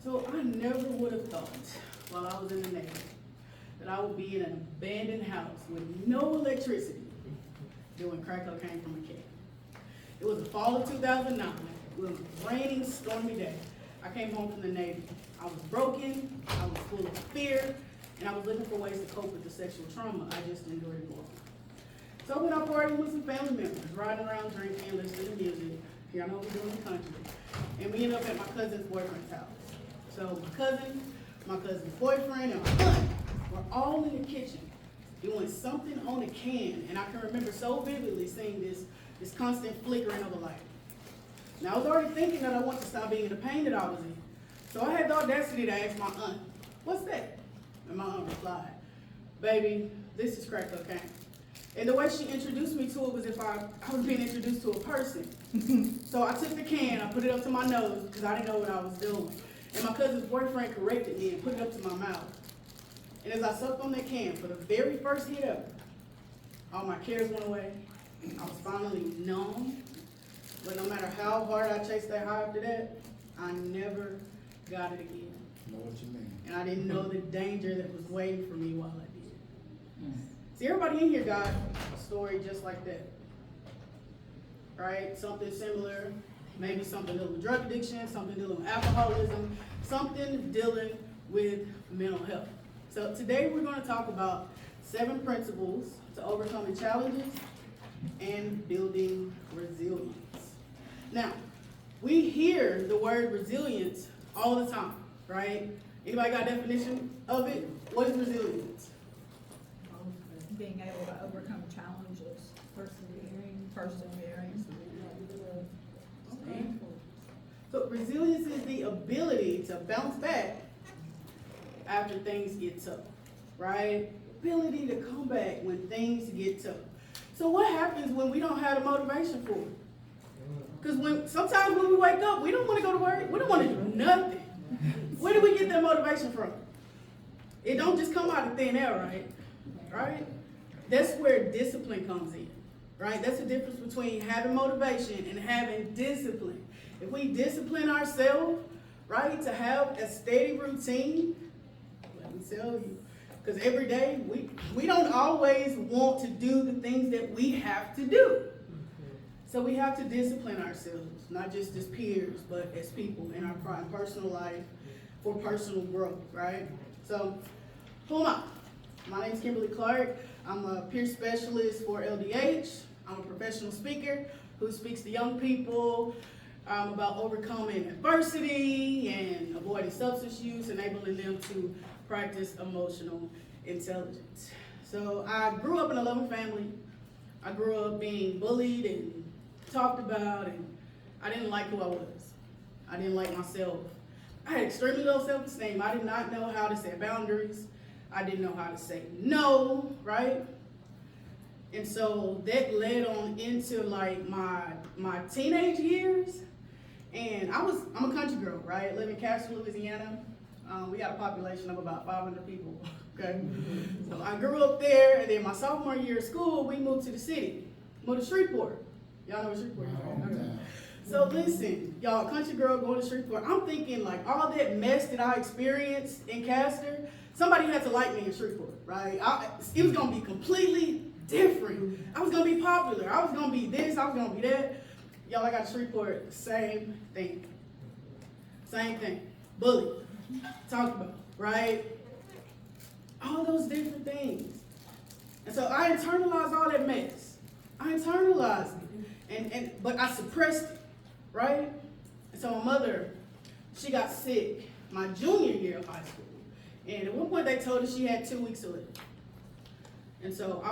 So I never would have thought while I was in the Navy that I would be in an abandoned house with no electricity doing crack cocaine from a can. It was the fall of 2009. It was a raining, stormy day. I came home from the Navy. I was broken, I was full of fear, and I was looking for ways to cope with the sexual trauma I just endured before. So when I partied with some family members, riding around drinking, listening to music, here I know we're doing the country, and we ended up at my cousin's boyfriend's house. So my cousin's boyfriend, and my aunt were all in the kitchen doing something on a can, and I can remember so vividly seeing this constant flickering of a light. Now I was already thinking that I wanted to stop being in the pain that I was in. So I had the audacity to ask my aunt, "What's that?" And my aunt replied, "Baby, this is crack cocaine." And the way she introduced me to it was if I was being introduced to a person. So I took the can, I put it up to my nose because I didn't know what I was doing. And my cousin's boyfriend corrected me and put it up to my mouth. And as I sucked on that can for the very first hit of it, all my cares went away. I was finally numb. But no matter how hard I chased that high after that, I never got it again. Know what you mean. And I didn't know the danger that was waiting for me while I did. See, everybody in here got a story just like that, right? Something similar, maybe something dealing with drug addiction, something dealing with alcoholism, something dealing with mental health. So today we're going to talk about 7 principles to overcoming challenges and building resilience. Now, we hear the word resilience all the time, right? Anybody got a definition of it? What is resilience? Being able to overcome challenges, persevering. Okay. So resilience is the ability to bounce back after things get tough, right? Ability to come back when things get tough. So what happens when we don't have the motivation for it? Because sometimes when we wake up, we don't want to go to work. We don't want to do nothing. Where do we get that motivation from? It don't just come out of thin air, right? Right? That's where discipline comes in, right? That's the difference between having motivation and having discipline. If we discipline ourselves, right, to have a steady routine, let me tell you, because every day we don't always want to do the things that we have to do. So we have to discipline ourselves, not just as peers, but as people in our personal life for personal growth, right? So who am I? My name is Kimberly Clark. I'm a peer specialist for LDH. I'm a professional speaker who speaks to young people about overcoming adversity and avoiding substance use, enabling them to practice emotional intelligence. So I grew up in a loving family. I grew up being bullied and talked about, and I didn't like who I was. I didn't like myself. I had extremely low self-esteem. I did not know how to set boundaries. I didn't know how to say no, right? And so that led on into like my teenage years. And I'm a country girl, right? I live in Castro, Louisiana. We got a population of about 500 people, okay? So I grew up there, and then my sophomore year of school, we moved to the city, moved to Shreveport. Y'all know what Shreveport is? Okay. So listen, y'all, country girl going to Shreveport. I'm thinking like all that mess that I experienced in Castor, somebody had to like me in Shreveport, right? It was gonna be completely different. I was gonna be popular. I was gonna be this, I was gonna be that. Y'all, I got Shreveport, same thing. Same thing. Bully. Talked about, right? All those different things. And so I internalized all that mess. I internalized it. But I suppressed it, right? And so my mother, she got sick my junior year of high school. And at one point they told her she had 2 weeks to live. And so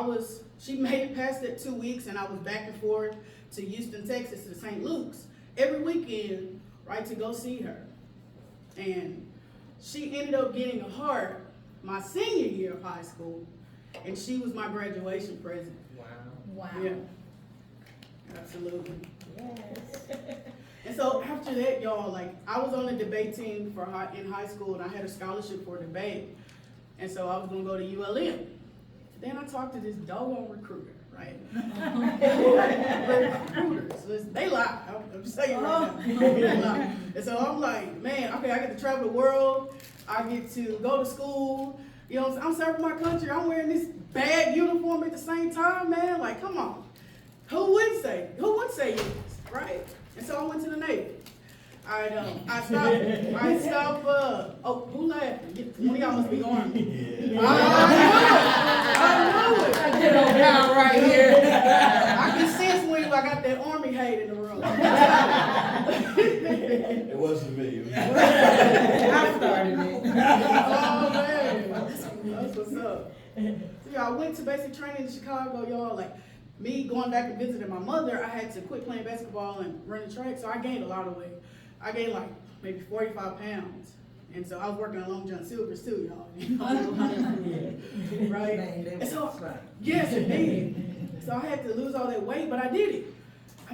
she made it past that 2 weeks, and I was back and forth to Houston, Texas, to St. Luke's every weekend, right, to go see her. And she ended up getting a heart my senior year of high school, and she was my graduation present. Wow. Yeah. Absolutely. Yes. And so after that, y'all, like I was on the debate team in high school, and I had a scholarship for debate. And so I was gonna go to ULM. Then I talked to this doggone recruiter, right? Recruiters, listen, they lie. I'm just saying right now. They lie. And so I'm like, man, okay, I get to travel the world. I get to go to school. You know, I'm serving my country. I'm wearing this bad uniform at the same time, man. Like, come on. Who would say yes, right? And so I went to the Navy. I stopped, oh, who laughing? One of y'all must be Army. Yeah. I know it. I get on down right here. I can sense when I got that Army hate in the room. It wasn't me. I started it. Oh, man. That's what's up. So, yeah, I went to basic training in Chicago, y'all. Like, me going back and visiting my mother, I had to quit playing basketball and running track, so I gained a lot of weight. I gained like maybe 45 pounds. And so I was working on Long John Silver's too, y'all. Right? And so, yes, it did. So I had to lose all that weight, but I did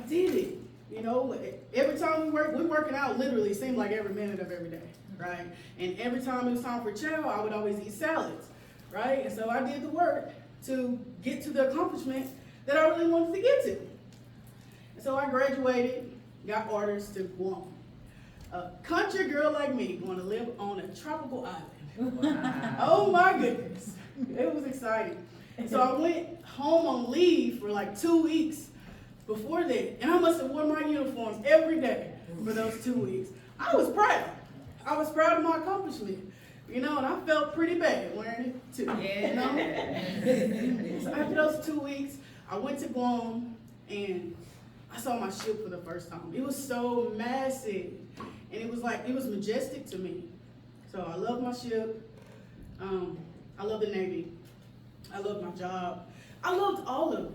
it. You know, every time we're working out, literally seemed like every minute of every day, right? And every time it was time for chow, I would always eat salads, right? And so I did the work to get to the accomplishment that I really wanted to get to. And so I graduated, got orders to Guam. A country girl like me going to live on a tropical island. Wow. Oh my goodness. It was exciting. So I went home on leave for like 2 weeks before that. And I must have worn my uniforms every day for those 2 weeks. I was proud. I was proud of my accomplishment. You know, and I felt pretty bad wearing it too. Yeah. You know? So after those 2 weeks, I went to Guam and I saw my ship for the first time. It was so massive. And it was majestic to me. So I love my ship. I love the Navy. I love my job. I loved all of it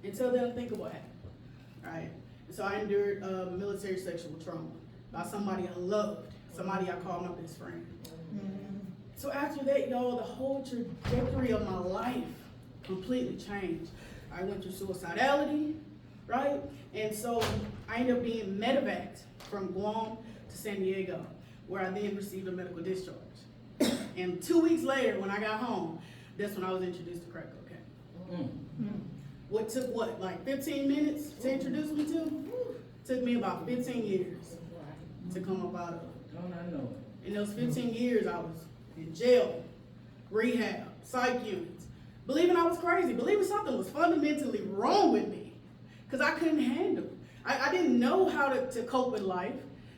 until the unthinkable happened, right? And so I endured military sexual trauma by somebody I loved, somebody I called my best friend. So after that, y'all, the whole trajectory of my life completely changed. I went through suicidality, right? And so I ended up being medevaced from Guam to San Diego, where I then received a medical discharge. And 2 weeks later, when I got home, that's when I was introduced to crack cocaine. What took like 15 minutes to introduce me to? Took me about 15 years to come up out of it. Don't I know it? In those 15 years, I was in jail, rehab, psych units, believing I was crazy, believing something was fundamentally wrong with me, because I couldn't handle it. I didn't know how to cope with life.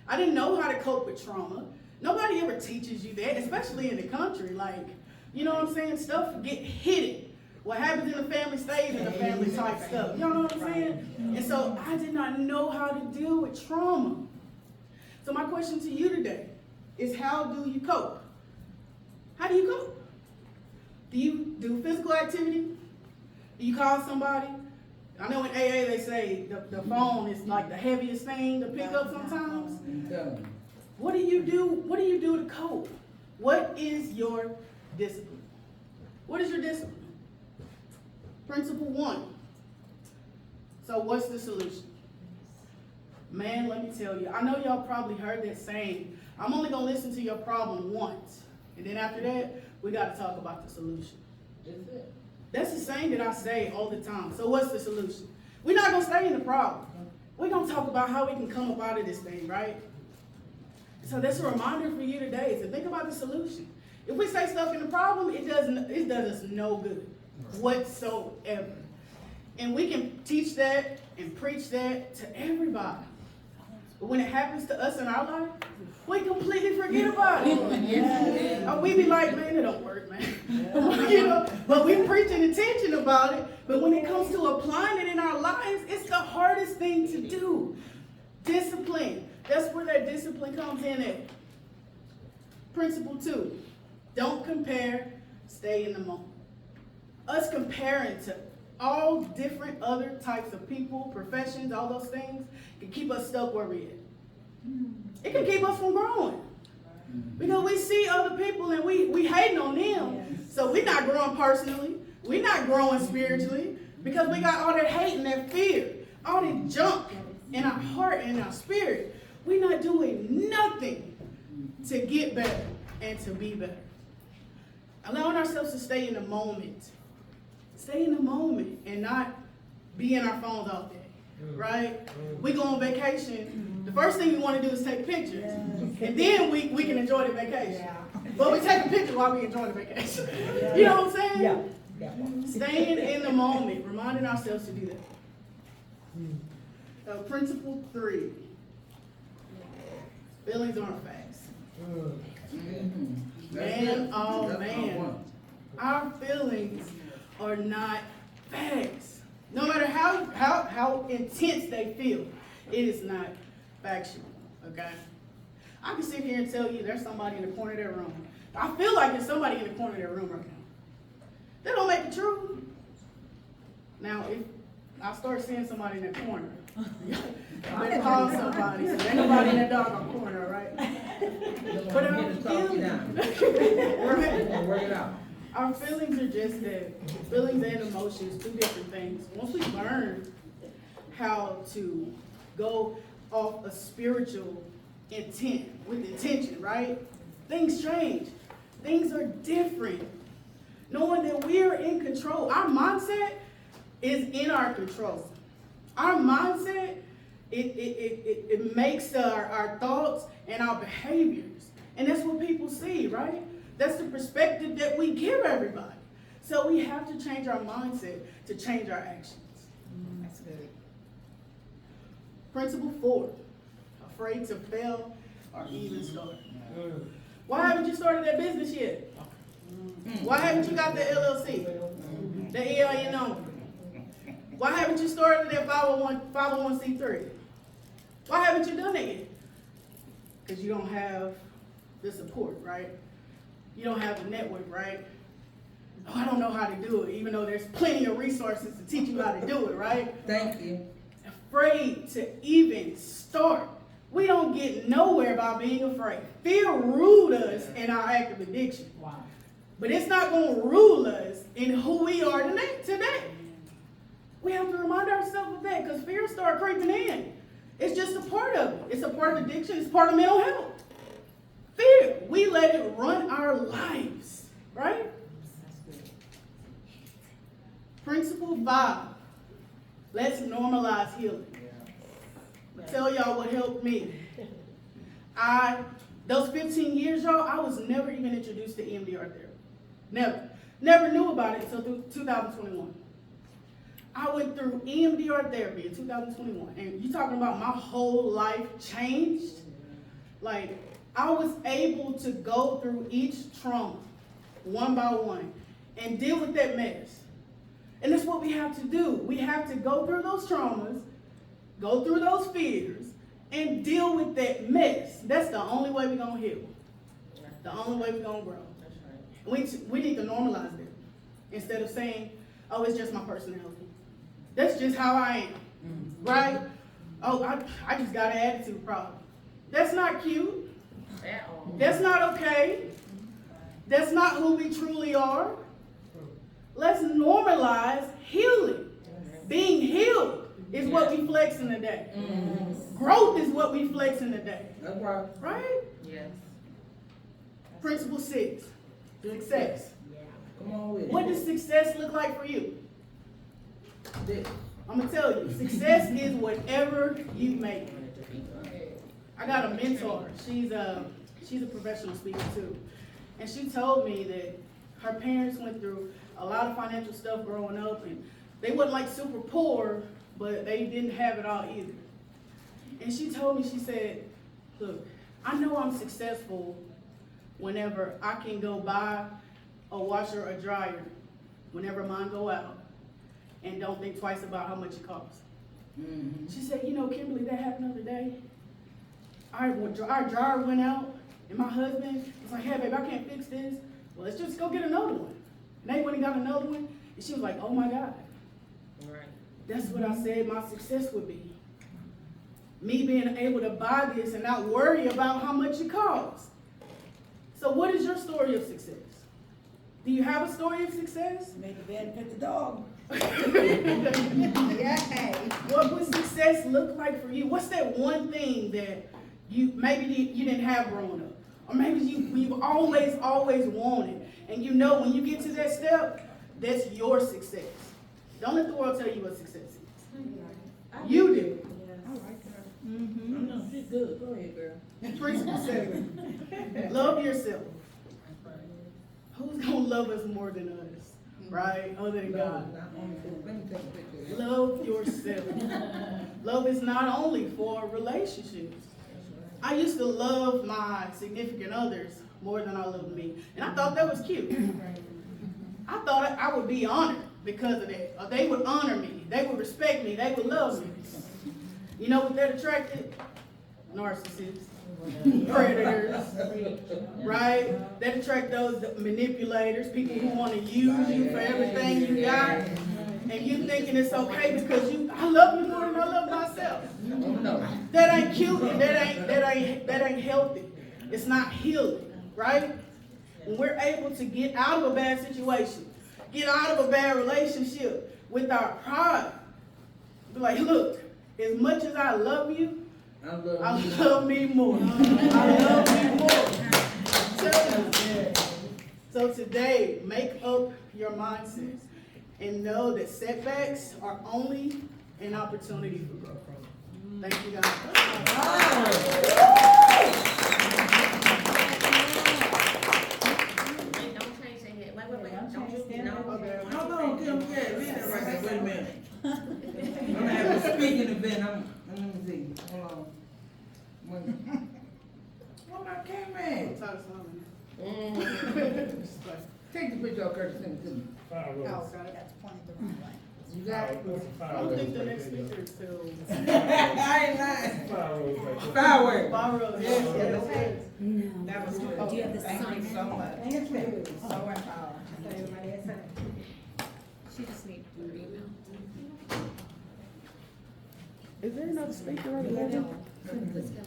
I didn't know how to cope with trauma. Nobody ever teaches you that, especially in the country. Like, you know what I'm saying? Stuff get hidden. What happens in the family stays in the family type stuff. You know what I'm saying? And so I did not know how to deal with trauma. So my question to you today is, how do you cope? How do you cope? Do you do physical activity? Do you call somebody? I know in AA they say the phone is like the heaviest thing to pick up sometimes. What do you do? What do you do to cope? What is your discipline? What is your discipline? Principle 1. So what's the solution? Man, let me tell you, I know y'all probably heard that saying, I'm only gonna listen to your problem once. And then after that, we gotta talk about the solution. That's it. That's the saying that I say all the time. So what's the solution? We're not gonna stay in the problem. We're gonna talk about how we can come up out of this thing, right? So that's a reminder for you today to think about the solution. If we stay stuck in the problem, it does us no good whatsoever. And we can teach that and preach that to everybody. But when it happens to us in our life, we completely forget about it. We be like, man, it don't work, man. You know, but we preaching and teaching about it. But when it comes to applying it in our lives, it's the hardest thing to do. Discipline. That's where that discipline comes in at. Principle 2. Don't compare, stay in the moment. Us comparing to all different other types of people, professions, all those things, can keep us stuck where we're at. It can keep us from growing. Because we see other people and we hating on them. So we're not growing personally. We're not growing spiritually. Because we got all that hate and that fear. All that junk in our heart and in our spirit. We're not doing nothing to get better and to be better. Allowing ourselves to stay in the moment Stay in the moment and not be in our phones all day, right? We go on vacation. The first thing we want to do is take pictures, and then we can enjoy the vacation. But we take a picture while we enjoy the vacation. You know what I'm saying? Staying in the moment, reminding ourselves to do that. Principle 3. Feelings aren't facts. Man, oh man. Our feelings are not facts. No matter how intense they feel, it is not factual, okay? I can sit here and tell you there's somebody in the corner of that room. I feel like there's somebody in the corner of that room right now. That don't make it true. Now, if I start seeing somebody in that corner, I better call somebody. So there's nobody in that doggone corner, right? But our feelings, Work it out. our feelings are just that. Feelings and emotions, two different things. Once we learn how to go off a spiritual intent, with intention, right? Things change. Things are different. Knowing that we're in control. Our mindset is in our control. Our mindset, it makes our thoughts and our behaviors. And that's what people see, right? That's the perspective that we give everybody. So we have to change our mindset to change our actions. That's good. Principle 4, afraid to fail or even start. Why haven't you started that business yet? Why haven't you got the LLC, the EIN number? Why haven't you started that 501c3? Why haven't you done it yet? Because you don't have the support, right? You don't have the network, right? Oh, I don't know how to do it, even though there's plenty of resources to teach you how to do it, right? Thank you. Afraid to even start. We don't get nowhere by being afraid. Fear ruled us in our active addiction. Wow. But it's not going to rule us in who we are today. We have to remind ourselves of that because fear starts creeping in. It's just a part of it. It's a part of addiction. It's part of mental health. Fear, we let it run our lives, right? Principle 5, let's normalize healing. Tell y'all what helped me. Those 15 years, y'all, I was never even introduced to EMDR therapy. Never knew about it until 2021. I went through EMDR therapy in 2021, and you talking about my whole life changed? Like, I was able to go through each trauma, one by one, and deal with that mess. And that's what we have to do. We have to go through those traumas, go through those fears, and deal with that mess. That's the only way we're going to heal. The only way we're going to grow. We need to normalize that instead of saying, oh, it's just my personality. That's just how I am, right? Oh, I just got an attitude problem. That's not cute. That's not okay. That's not who we truly are. Let's normalize healing. Being healed is what we flex in the day. Growth is what we flex in the day. That's right. Right? Yes. Principle 6, success. Come on with it. What does success look like for you? This. I'm going to tell you, success is whatever you make it. I got a mentor. She's a professional speaker too. And she told me that her parents went through a lot of financial stuff growing up, and they wasn't like super poor, but they didn't have it all either. And she told me, she said, look, I know I'm successful whenever I can go buy a washer or dryer whenever mine go out and don't think twice about how much it costs. She said, you know, Kimberly, that happened the other day. Our dryer went out, and my husband was like, hey, babe, I can't fix this. Well, let's just go get another one. And they went and got another one, and she was like, oh my God. Right. That's what I said my success would be. Me being able to buy this and not worry about how much it costs. So what is your story of success? Do you have a story of success? Make a bed and pet the dog. What would success look like for you? What's that one thing that you didn't have growing up? Or maybe you've always wanted. And you know when you get to that step, That's your success. Don't let the world tell you what success is. You do. I like her. Mm-hmm. No, she's good. Go ahead, girl. Principle 7. Love yourself. Who's gonna love us more than us? Right? Other than God. Not only food. Let me take a picture. Love yourself. Love is not only for relationships. I used to love my significant others more than I loved me. And I thought that was cute. I thought I would be honored because of that. Or they would honor me. They would respect me. They would love me. You know what that attracted? Narcissists. Predators. Right? That attract those manipulators. People who want to use you for everything you got. And you thinking it's okay because I love you more than I love myself. No. That ain't cute and that ain't healthy. It's not healing, right? When we're able to get out of a bad situation, get out of a bad relationship with our pride, be like, look, as much as I love you, I love me more. I love me more. So today, make up your mindset and know that setbacks are only an opportunity for growth. Thank you, guys. Don't change their head. Wait. Don't you stand up? Okay. Hold on, Kim, yeah, leave that right there. Wait a minute. I'm gonna have a speaking event. Let me see. Hold on. Where my camera at? Talk to Take the picture of Curtis and to me. Oh, sorry, that's pointed the wrong way. You got it? I don't think the next speaker is till I ain't lying. Fireworks. Barrow. Yes. No. That was good. Do you have the Thank sign? you so much. Thank you. So much power. She just needs to email. Is there another speaker over there? Let's go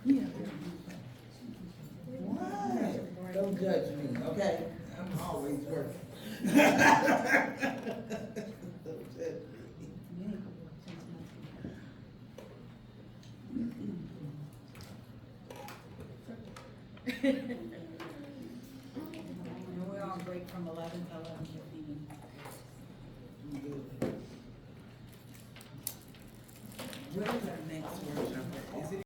again. What? Don't judge me, okay? I'm always working. Don't judge me. And we're on break from 11 to 11.